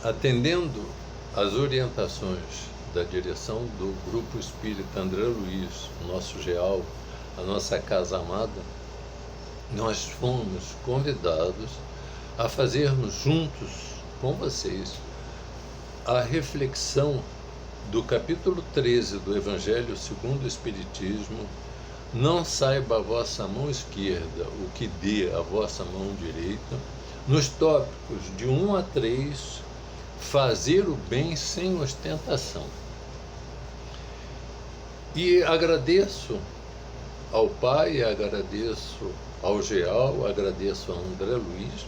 Atendendo às orientações da direção do Grupo Espírita André Luiz, nosso GEAL, a nossa casa amada, nós fomos convidados a fazermos juntos com vocês a reflexão do capítulo 13 do Evangelho segundo o Espiritismo. Não saiba a vossa mão esquerda o que dê a vossa mão direita, nos tópicos de 1 a 3, fazer o bem sem ostentação. E agradeço ao Pai, agradeço ao GEAL, agradeço a André Luiz,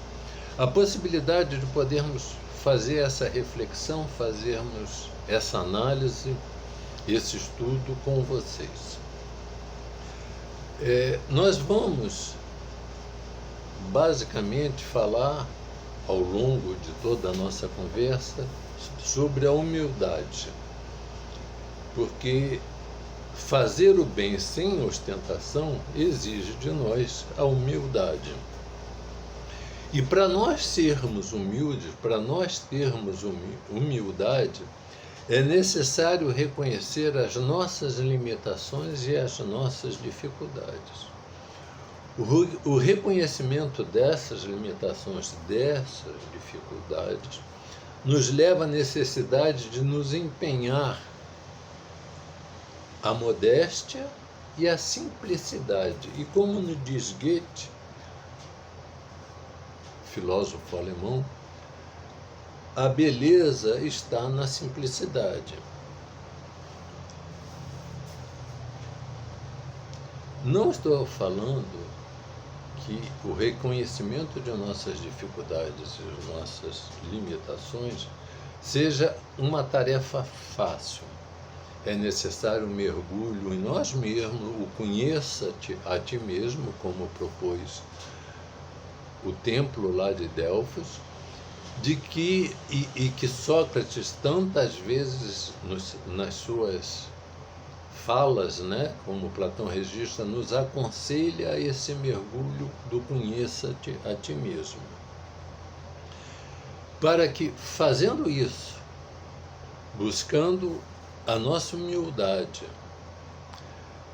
a possibilidade de podermos fazer essa reflexão, fazermos essa análise, esse estudo com vocês. Nós vamos basicamente falar ao longo de toda a nossa conversa sobre a humildade, porque fazer o bem sem ostentação exige de nós a humildade. E para nós sermos humildes, para nós termos humildade, é necessário reconhecer as nossas limitações e as nossas dificuldades. O reconhecimento dessas limitações, dessas dificuldades, nos leva à necessidade de nos empenhar a modéstia e a simplicidade. E como nos diz Goethe, filósofo alemão, a beleza está na simplicidade. Não estou falando que o reconhecimento de nossas dificuldades e nossas limitações seja uma tarefa fácil. É necessário um mergulho em nós mesmos, o conheça-te a ti mesmo, como propôs o templo lá de Delfos, de que Sócrates tantas vezes nas suas falas, como Platão registra, nos aconselha a esse mergulho do conheça-te a ti mesmo. Para que, fazendo isso, buscando a nossa humildade,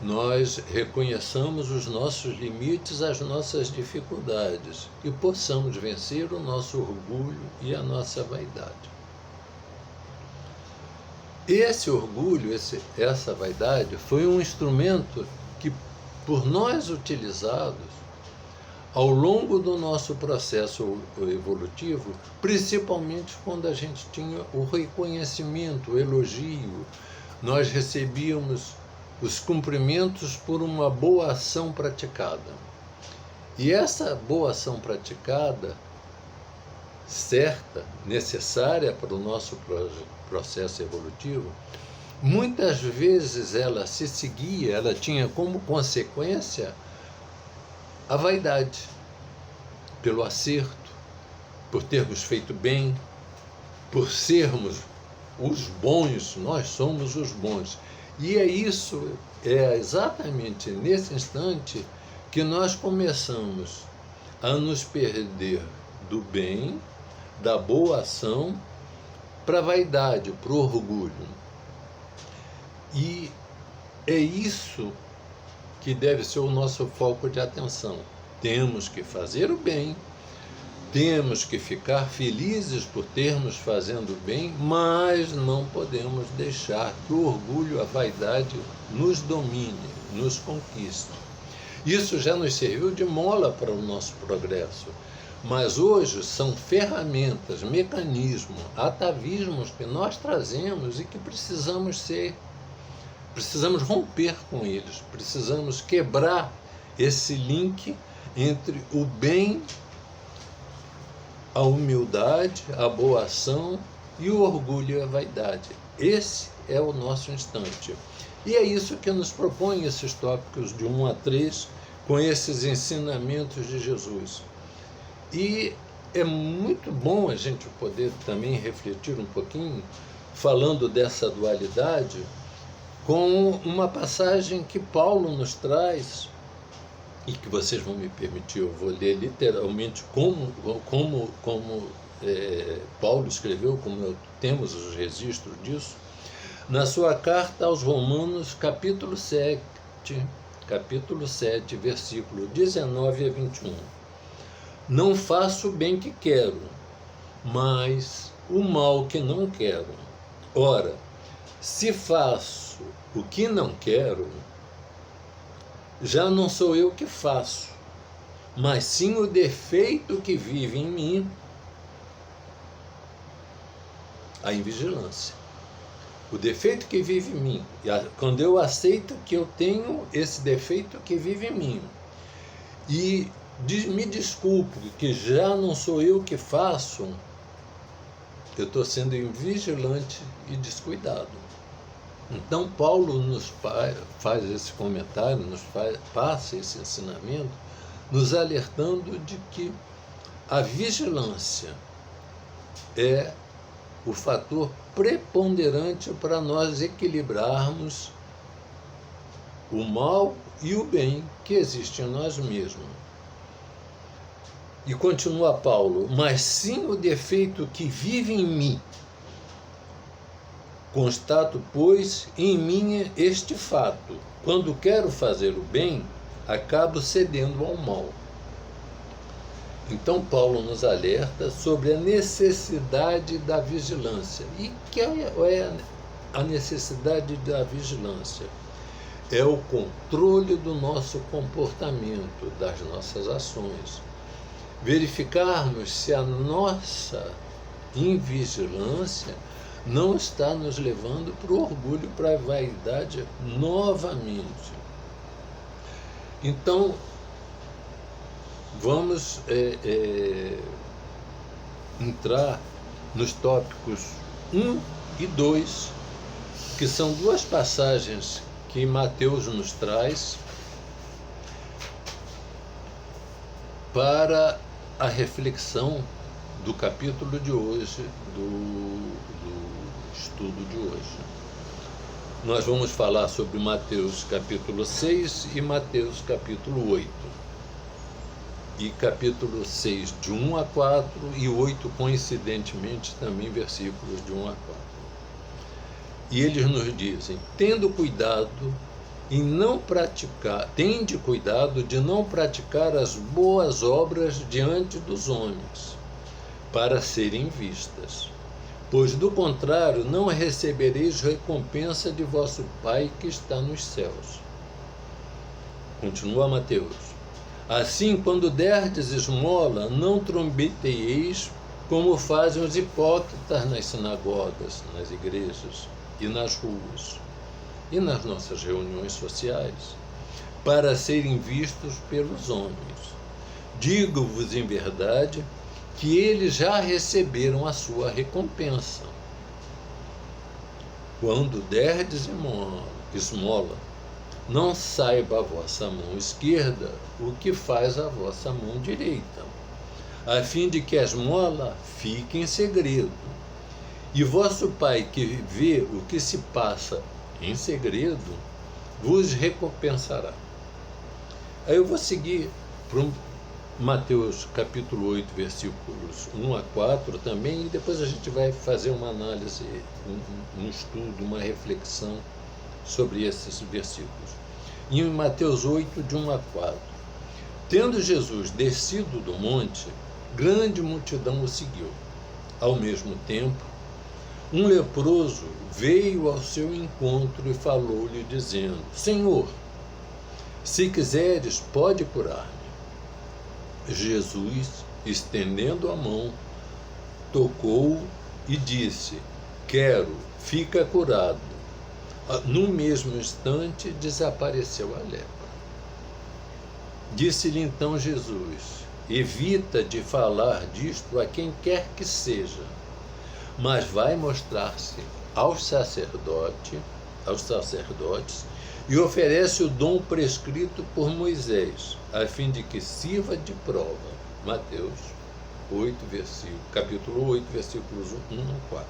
nós reconheçamos os nossos limites, as nossas dificuldades e possamos vencer o nosso orgulho e a nossa vaidade. Esse orgulho, essa vaidade, foi um instrumento que, por nós utilizados, ao longo do nosso processo evolutivo, principalmente quando a gente tinha o reconhecimento, o elogio, nós recebíamos os cumprimentos por uma boa ação praticada. E essa boa ação praticada, certa, necessária para o nosso processo evolutivo, muitas vezes ela se seguia, ela tinha como consequência a vaidade, pelo acerto, por termos feito bem, por sermos os bons, nós somos os bons. E é exatamente nesse instante que nós começamos a nos perder do bem, da boa ação, para a vaidade, para o orgulho. E é isso que deve ser o nosso foco de atenção. Temos que fazer o bem, temos que ficar felizes por termos fazendo bem, mas não podemos deixar que o orgulho, a vaidade nos domine, nos conquiste. Isso já nos serviu de mola para o nosso progresso, mas hoje são ferramentas, mecanismos, atavismos que nós trazemos e que precisamos romper com eles, precisamos quebrar esse link entre o bem, a humildade, a boa ação e o orgulho e a vaidade. Esse é o nosso instante. E é isso que nos propõe esses tópicos de 1 a 3, com esses ensinamentos de Jesus. E é muito bom a gente poder também refletir um pouquinho, falando dessa dualidade, com uma passagem que Paulo nos traz, e que vocês vão me permitir, eu vou ler literalmente como Paulo escreveu, como temos os registros disso, na sua carta aos Romanos, capítulo 7, versículo 19 a 21. Não faço o bem que quero, mas o mal que não quero. Ora, se faço o que não quero, já não sou eu que faço, mas sim o defeito que vive em mim, a invigilância. O defeito que vive em mim, quando eu aceito que eu tenho esse defeito que vive em mim, e me desculpo que já não sou eu que faço, eu estou sendo invigilante e descuidado. Então Paulo nos faz esse comentário, passa esse ensinamento, nos alertando de que a vigilância é o fator preponderante para nós equilibrarmos o mal e o bem que existe em nós mesmos. E continua Paulo, mas sim o defeito que vive em mim. Constato, pois, em mim este fato: quando quero fazer o bem, acabo cedendo ao mal. Então Paulo nos alerta sobre a necessidade da vigilância. E que é a necessidade da vigilância? É o controle do nosso comportamento, das nossas ações. Verificarmos se a nossa invigilância não está nos levando para o orgulho, para a vaidade novamente. Então, vamos entrar nos tópicos 1 e 2, que são duas passagens que Mateus nos traz para a reflexão do capítulo de hoje, do estudo de hoje. Nós vamos falar sobre Mateus capítulo 6 e Mateus capítulo 8. E capítulo 6 de 1 a 4 e 8, coincidentemente, também versículos de 1 a 4. E eles nos dizem: tende cuidado de não praticar as boas obras diante dos homens, para serem vistas, pois do contrário não recebereis recompensa de vosso Pai que está nos céus. Continua Mateus: assim, quando derdes esmola, não trombeteieis como fazem os hipócritas nas sinagogas, nas igrejas e nas ruas, e nas nossas reuniões sociais, para serem vistos pelos homens. Digo-vos em verdade que eles já receberam a sua recompensa. Quando derdes esmola, não saiba a vossa mão esquerda o que faz a vossa mão direita, a fim de que a esmola fique em segredo. E vosso Pai, que vê o que se passa em segredo, vos recompensará. Aí eu vou seguir para Mateus capítulo 8, versículos 1 a 4 também, e depois a gente vai fazer uma análise, um estudo, uma reflexão sobre esses versículos. Em Mateus 8, de 1 a 4. Tendo Jesus descido do monte, grande multidão o seguiu. Ao mesmo tempo, um leproso veio ao seu encontro e falou-lhe, dizendo: Senhor, se quiseres, pode curar-me. Jesus, estendendo a mão, tocou-o e disse: quero, fica curado. No mesmo instante, desapareceu a lepra. Disse-lhe então Jesus: evita de falar disto a quem quer que seja, mas vai mostrar-se aos sacerdotes e oferece o dom prescrito por Moisés, a fim de que sirva de prova. Mateus 8, capítulo 8, versículos 1 a 4.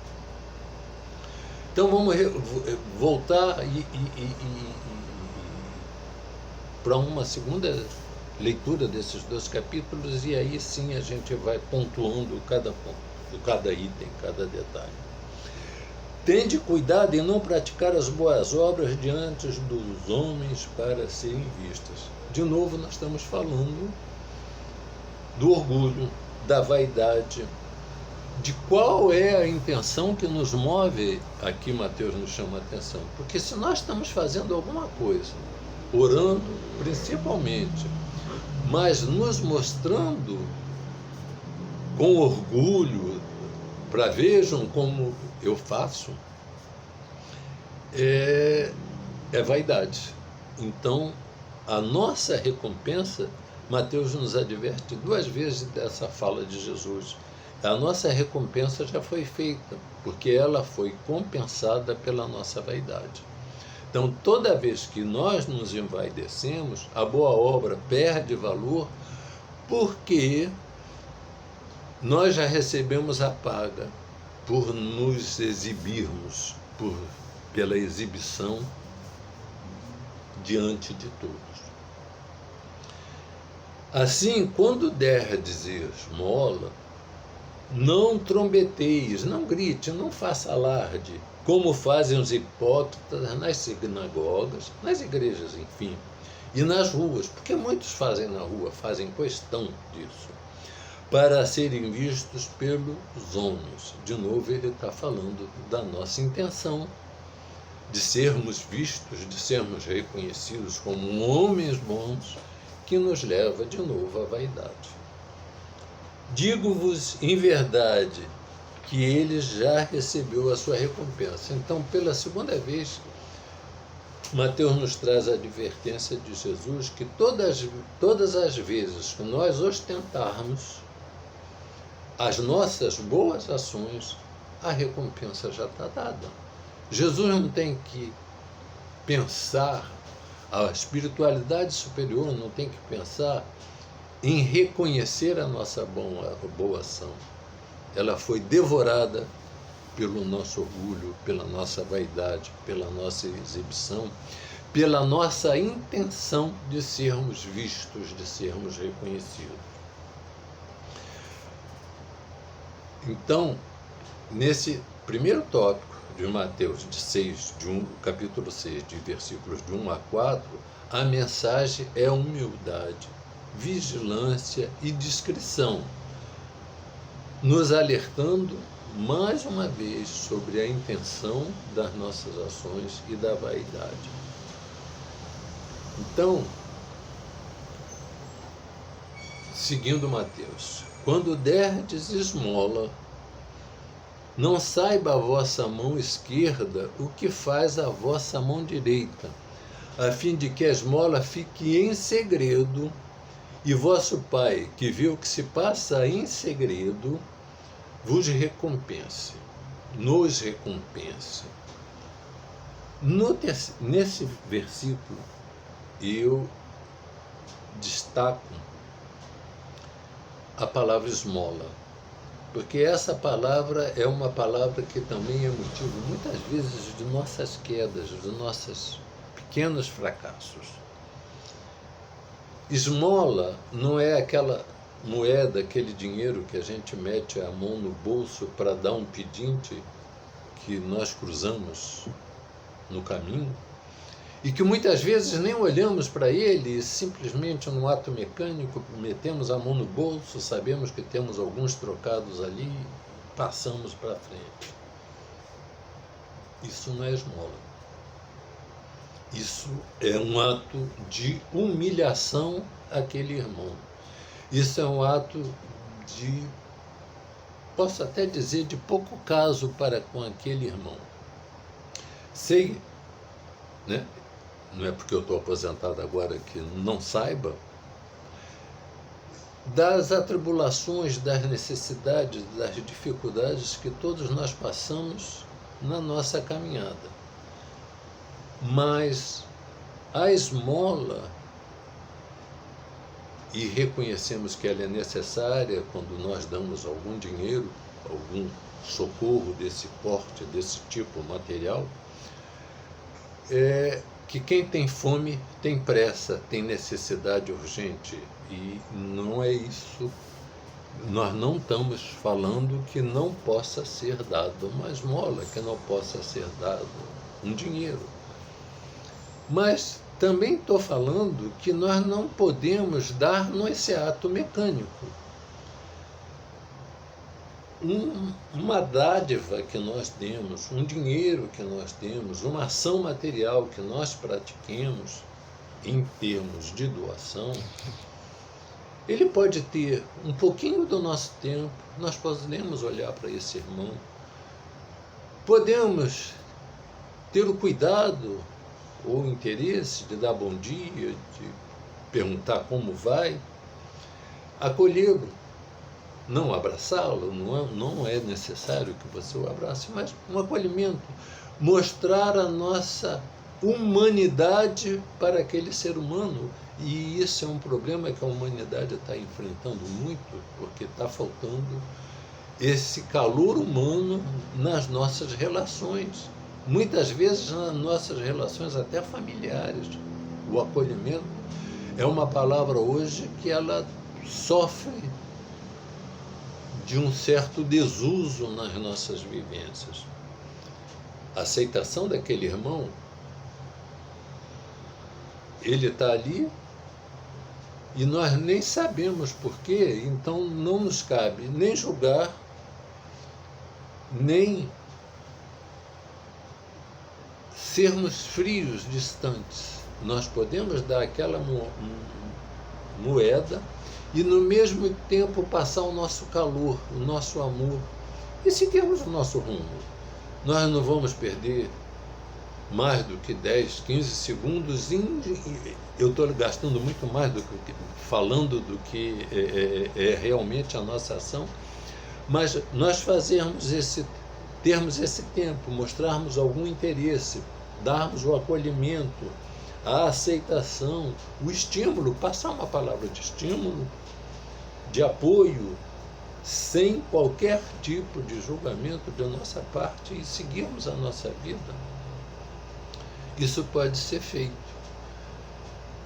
Então vamos voltar para uma segunda leitura desses dois capítulos, e aí sim a gente vai pontuando cada ponto. cada item, cada detalhe. Tende cuidado em não praticar as boas obras diante dos homens para serem vistas. De novo, nós estamos falando do orgulho, da vaidade, de qual é a intenção que nos move. Aqui Mateus nos chama a atenção, porque se nós estamos fazendo alguma coisa, orando principalmente, mas nos mostrando com orgulho, para vejam como eu faço, é vaidade. Então, a nossa recompensa, Mateus nos adverte 2 vezes dessa fala de Jesus. A nossa recompensa já foi feita, porque ela foi compensada pela nossa vaidade. Então, toda vez que nós nos envaidecemos, a boa obra perde valor, porque nós já recebemos a paga por nos exibirmos, pela exibição diante de todos. Assim, quando derdes esmola, não trombeteis, não grite, não faça alarde, como fazem os hipócritas nas sinagogas, nas igrejas, enfim, e nas ruas, porque muitos fazem na rua, fazem questão disso, para serem vistos pelos homens. De novo, ele está falando da nossa intenção de sermos vistos, de sermos reconhecidos como homens bons, que nos leva de novo à vaidade. Digo-vos em verdade que ele já recebeu a sua recompensa. Então, pela segunda vez, Mateus nos traz a advertência de Jesus que todas as vezes que nós ostentarmos as nossas boas ações, a recompensa já está dada. Jesus não tem que pensar, a espiritualidade superior não tem que pensar em reconhecer a nossa boa ação. Ela foi devorada pelo nosso orgulho, pela nossa vaidade, pela nossa exibição, pela nossa intenção de sermos vistos, de sermos reconhecidos. Então, nesse primeiro tópico de Mateus, capítulo 6, de versículos de 1 a 4, a mensagem é humildade, vigilância e discrição, nos alertando mais uma vez sobre a intenção das nossas ações e da vaidade. Então, seguindo Mateus, quando derdes esmola, não saiba a vossa mão esquerda o que faz a vossa mão direita, a fim de que a esmola fique em segredo, e vosso Pai, que vê o que se passa em segredo, vos recompense, nos recompense. Nesse versículo, eu destaco a palavra esmola, porque essa palavra é uma palavra que também é motivo, muitas vezes, de nossas quedas, de nossos pequenos fracassos. Esmola não é aquela moeda, aquele dinheiro que a gente mete a mão no bolso para dar um pedinte que nós cruzamos no caminho, e que muitas vezes nem olhamos para ele, simplesmente num ato mecânico, metemos a mão no bolso, sabemos que temos alguns trocados ali e passamos para frente. Isso não é esmola. Isso é um ato de humilhação àquele irmão. Isso é um ato de, posso até dizer, de pouco caso para com aquele irmão. Sei, né? Não é porque eu estou aposentado agora que não saiba, das atribulações, das necessidades, das dificuldades que todos nós passamos na nossa caminhada. Mas a esmola, e reconhecemos que ela é necessária quando nós damos algum dinheiro, algum socorro desse porte, desse tipo material, que quem tem fome tem pressa, tem necessidade urgente, e não é isso Nós não estamos falando que não possa ser dado uma esmola, que não possa ser dado um dinheiro. Mas também estou falando que nós não podemos dar nesse ato mecânico. Uma dádiva que nós demos, um dinheiro que nós demos, uma ação material que nós pratiquemos em termos de doação, ele pode ter um pouquinho do nosso tempo, nós podemos olhar para esse irmão, podemos ter o cuidado ou o interesse de dar bom dia, de perguntar como vai, acolhê-lo, não abraçá-lo, não é necessário que você o abrace, mas um acolhimento, mostrar a nossa humanidade para aquele ser humano. E isso é um problema que a humanidade está enfrentando muito, porque está faltando esse calor humano nas nossas relações. Muitas vezes nas nossas relações até familiares. O acolhimento é uma palavra hoje que ela sofre de um certo desuso nas nossas vivências. A aceitação daquele irmão, ele está ali e nós nem sabemos porquê, então não nos cabe nem julgar, nem sermos frios, distantes. Nós podemos dar aquela moeda e no mesmo tempo passar o nosso calor, o nosso amor e seguirmos o nosso rumo. Nós não vamos perder mais do que 10, 15 segundos, eu estou gastando muito mais do que falando do que é realmente a nossa ação, mas nós termos esse tempo, mostrarmos algum interesse, darmos o acolhimento, a aceitação, o estímulo, passar uma palavra de estímulo, de apoio, sem qualquer tipo de julgamento da nossa parte e seguirmos a nossa vida. Isso pode ser feito.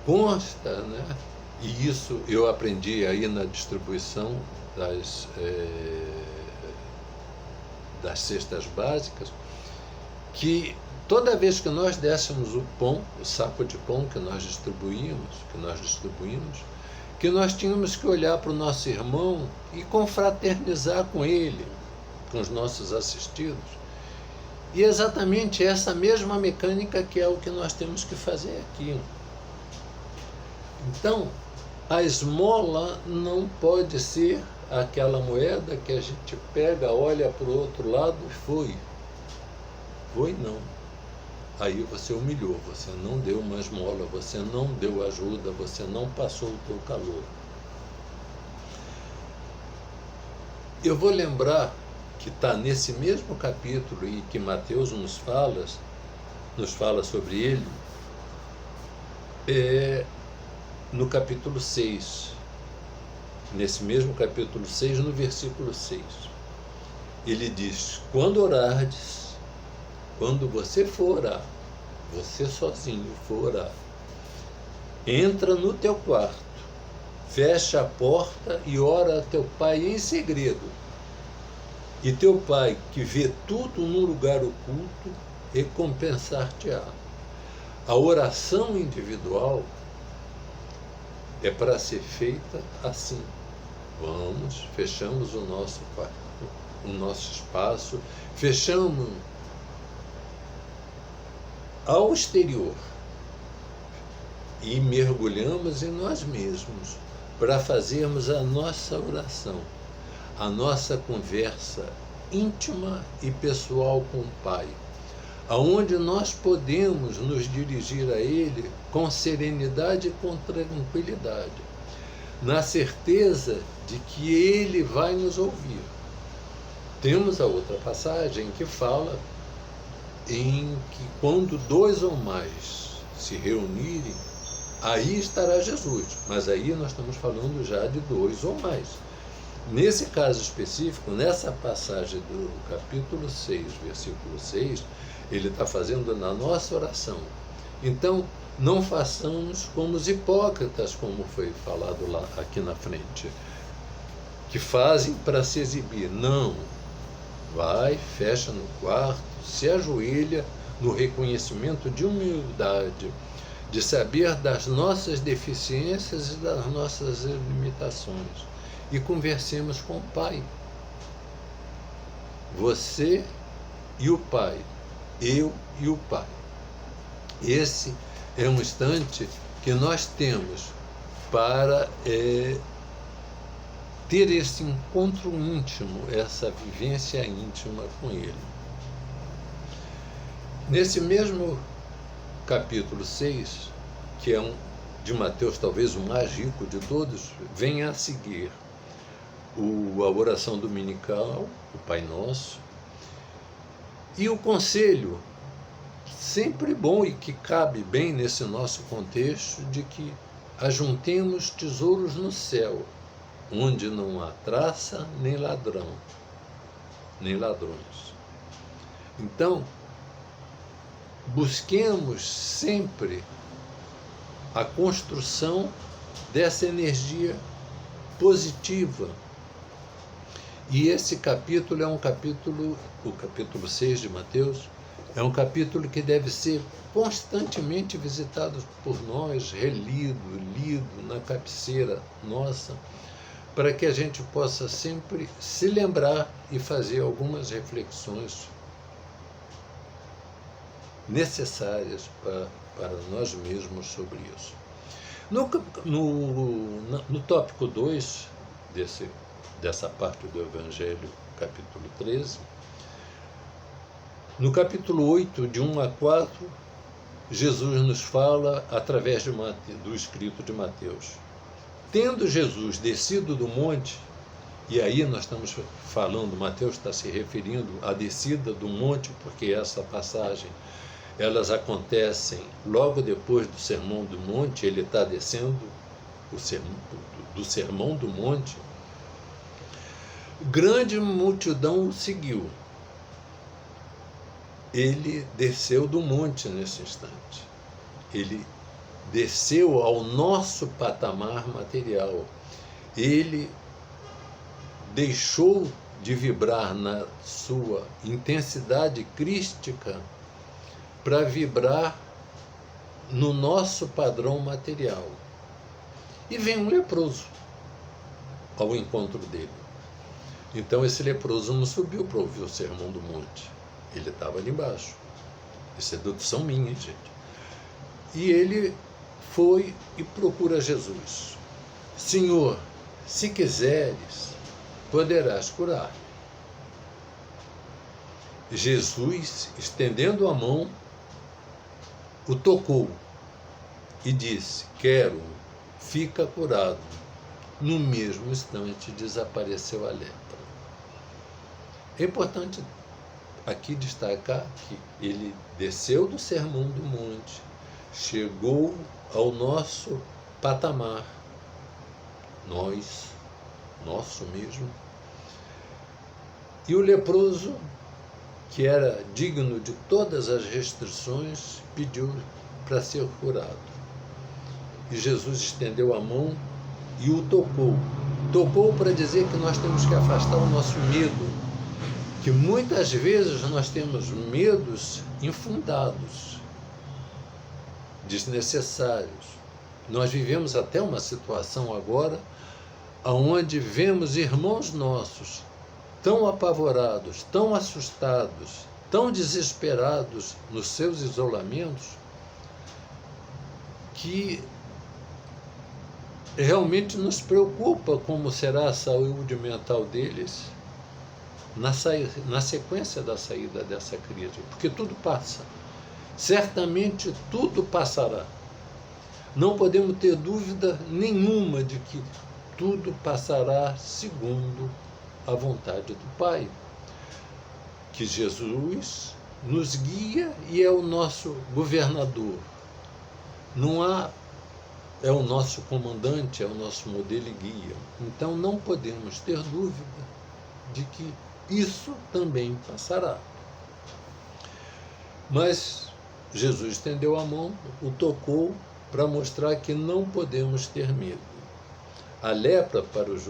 Consta, né? E isso eu aprendi aí na distribuição das cestas básicas, que toda vez que nós dessemos o pão, o saco de pão que nós distribuímos, que nós tínhamos que olhar para o nosso irmão e confraternizar com ele, com os nossos assistidos. E exatamente essa mesma mecânica que é o que nós temos que fazer aqui. Então, a esmola não pode ser aquela moeda que a gente pega, olha para o outro lado e foi. Foi não. Aí você humilhou, você não deu uma esmola, você não deu ajuda, você não passou o teu calor. Eu vou lembrar que está nesse mesmo capítulo e que Mateus nos fala sobre ele, no capítulo 6. Nesse mesmo capítulo 6, no versículo 6. Ele diz: quando orardes, quando você for orar, você sozinho for orar, entra no teu quarto, fecha a porta e ora a teu pai em segredo. E teu pai, que vê tudo num lugar oculto, recompensar-te-á. A oração individual é para ser feita assim. Vamos, fechamos o nosso quarto, o nosso espaço, fechamos ao exterior e mergulhamos em nós mesmos para fazermos a nossa oração, a nossa conversa íntima e pessoal com o Pai, aonde nós podemos nos dirigir a Ele com serenidade e com tranquilidade, na certeza de que Ele vai nos ouvir. Temos a outra passagem que fala em que quando 2 ou mais se reunirem, aí estará Jesus, mas aí nós estamos falando já de 2 ou mais. Nesse caso específico, nessa passagem do capítulo 6, versículo 6, ele está fazendo na nossa oração. Então, não façamos como os hipócritas, como foi falado lá aqui na frente, que fazem para se exibir. Não. Vai, fecha no quarto, se ajoelha no reconhecimento de humildade, de saber das nossas deficiências e das nossas limitações. E conversemos com o Pai. Você e o Pai. Eu e o Pai. Esse é um instante que nós temos para ter esse encontro íntimo, essa vivência íntima com Ele. Nesse mesmo capítulo 6, que é de Mateus talvez o mais rico de todos, vem a seguir a oração dominical, o Pai Nosso, e o conselho, sempre bom e que cabe bem nesse nosso contexto, de que ajuntemos tesouros no céu, onde não há traça nem ladrão, nem ladrões. Então, busquemos sempre a construção dessa energia positiva. E esse capítulo é um capítulo, o capítulo 6 de Mateus, é um capítulo que deve ser constantemente visitado por nós, relido, lido na cabeceira nossa, para que a gente possa sempre se lembrar e fazer algumas reflexões necessárias para nós mesmos sobre isso. No tópico 2 dessa parte do Evangelho, capítulo 13, no capítulo 8, de 1 a 4, Jesus nos fala através do escrito de Mateus. Tendo Jesus descido do monte, e aí nós estamos falando, Mateus está se referindo à descida do monte, porque essa passagem, elas acontecem logo depois do Sermão do Monte, ele está descendo do Sermão do Monte. Grande multidão o seguiu. Ele desceu do monte nesse instante. Ele desceu ao nosso patamar material. Ele deixou de vibrar na sua intensidade crística para vibrar no nosso padrão material. E vem um leproso ao encontro dele. Então esse leproso não subiu para ouvir o Sermão do Monte. Ele estava ali embaixo. Isso é dedução minha, gente. E ele foi e procura Jesus. Senhor, se quiseres, poderás curar. Jesus, estendendo a mão, o tocou e disse, quero, fica curado. No mesmo instante desapareceu a lepra. É importante aqui destacar que ele desceu do Sermão do Monte, chegou ao nosso patamar, nosso mesmo, e o leproso, que era digno de todas as restrições, pediu para ser curado. E Jesus estendeu a mão e o tocou. Tocou para dizer que nós temos que afastar o nosso medo, que muitas vezes nós temos medos infundados, desnecessários. Nós vivemos até uma situação agora onde vemos irmãos nossos tão apavorados, tão assustados, tão desesperados nos seus isolamentos, que realmente nos preocupa como será a saúde mental deles na sequência da saída dessa crise, porque tudo passa. Certamente tudo passará. Não podemos ter dúvida nenhuma de que tudo passará segundo a vontade do Pai. Que Jesus nos guia e é o nosso governador. É o nosso comandante, é o nosso modelo e guia. Então não podemos ter dúvida de que isso também passará. Mas Jesus estendeu a mão, o tocou para mostrar que não podemos ter medo. A lepra para os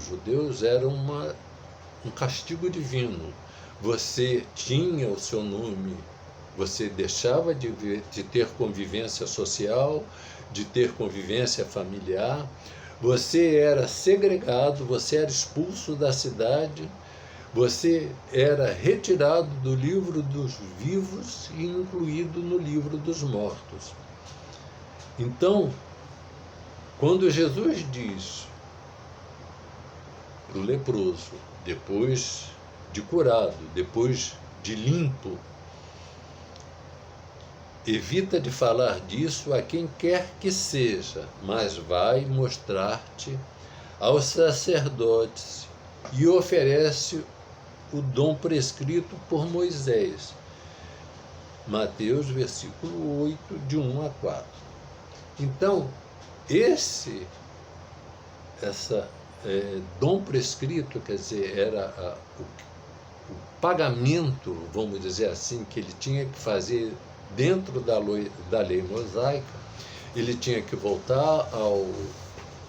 judeus era um castigo divino. Você tinha o seu nome, você deixava de ter convivência social, de ter convivência familiar, você era segregado, você era expulso da cidade, você era retirado do livro dos vivos e incluído no livro dos mortos. Então, quando Jesus diz para o leproso, depois de curado, depois de limpo, evita de falar disso a quem quer que seja, mas vai mostrar-te aos sacerdotes e oferece o dom prescrito por Moisés. Mateus, versículo 8, de 1 a 4. Então, esse dom prescrito, quer dizer, era o pagamento, vamos dizer assim, que ele tinha que fazer dentro da lei mosaica. Ele tinha que voltar ao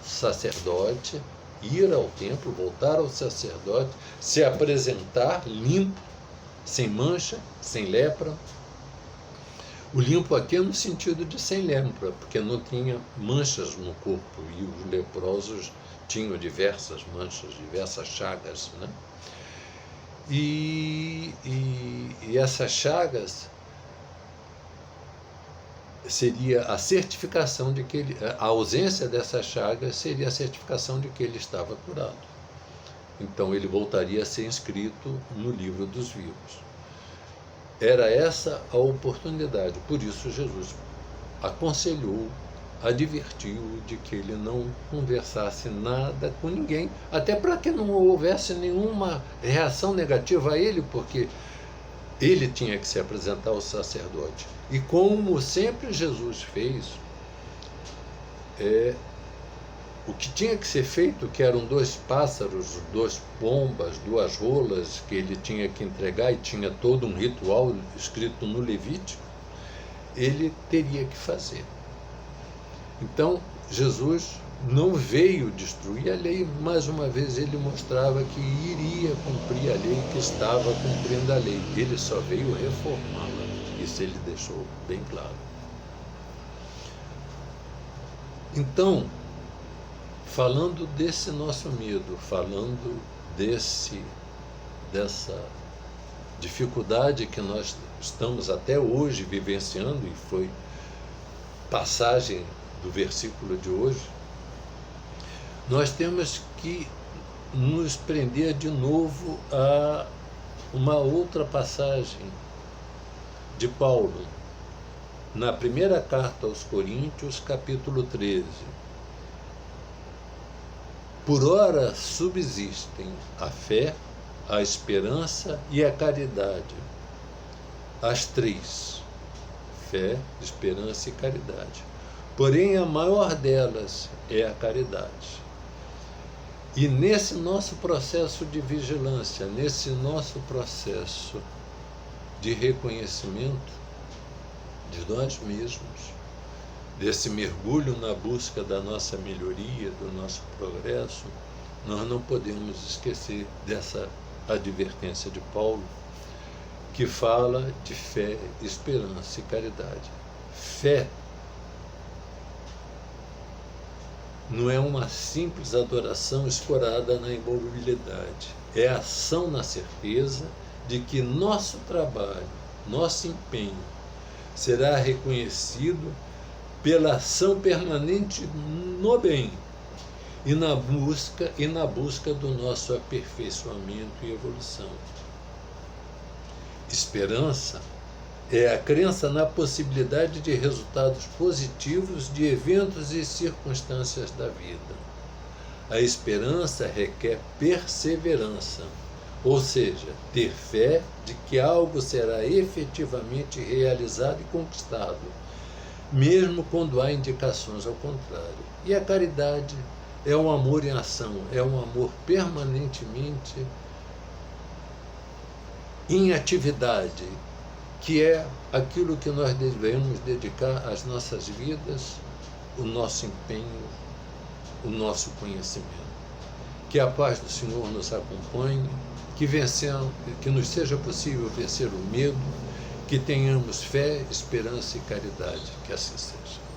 sacerdote, ir ao templo, voltar ao sacerdote, se apresentar limpo, sem mancha, sem lepra. O limpo aqui é no sentido de sem lepra, porque não tinha manchas no corpo, e os leprosos tinham diversas manchas, diversas chagas, né? E essas chagas seria a certificação de que a ausência dessas chagas seria a certificação de que ele estava curado. Então ele voltaria a ser inscrito no livro dos vivos. Era essa a oportunidade, por isso Jesus aconselhou, advertiu de que ele não conversasse nada com ninguém, até para que não houvesse nenhuma reação negativa a ele, porque ele tinha que se apresentar ao sacerdote. E como sempre Jesus fez, o que tinha que ser feito, que eram 2 pássaros, 2 pombas, 2 rolas que ele tinha que entregar, e tinha todo um ritual escrito no Levítico, ele teria que fazer. Então, Jesus não veio destruir a lei, mais uma vez ele mostrava que iria cumprir a lei, que estava cumprindo a lei. Ele só veio reformá-la, isso ele deixou bem claro. Então, falando desse nosso medo, falando dessa dificuldade que nós estamos até hoje vivenciando, e foi passagem do versículo de hoje, nós temos que nos prender de novo a uma outra passagem de Paulo, na primeira carta aos Coríntios, capítulo 13. Por ora subsistem a fé, a esperança e a caridade. As 3, fé, esperança e caridade. Porém, a maior delas é a caridade. E nesse nosso processo de vigilância, nesse nosso processo de reconhecimento de nós mesmos, desse mergulho na busca da nossa melhoria, do nosso progresso, nós não podemos esquecer dessa advertência de Paulo, que fala de fé, esperança e caridade. Fé não é uma simples adoração escorada na imobilidade, é a ação na certeza de que nosso trabalho, nosso empenho será reconhecido pela ação permanente no bem e na busca do nosso aperfeiçoamento e evolução. Esperança é a crença na possibilidade de resultados positivos de eventos e circunstâncias da vida. A esperança requer perseverança, ou seja, ter fé de que algo será efetivamente realizado e conquistado, mesmo quando há indicações ao contrário. E a caridade é um amor em ação, é um amor permanentemente em atividade, que é aquilo que nós devemos dedicar às nossas vidas, o nosso empenho, o nosso conhecimento. Que a paz do Senhor nos acompanhe, que nos seja possível vencer o medo, que tenhamos fé, esperança e caridade. Que assim seja.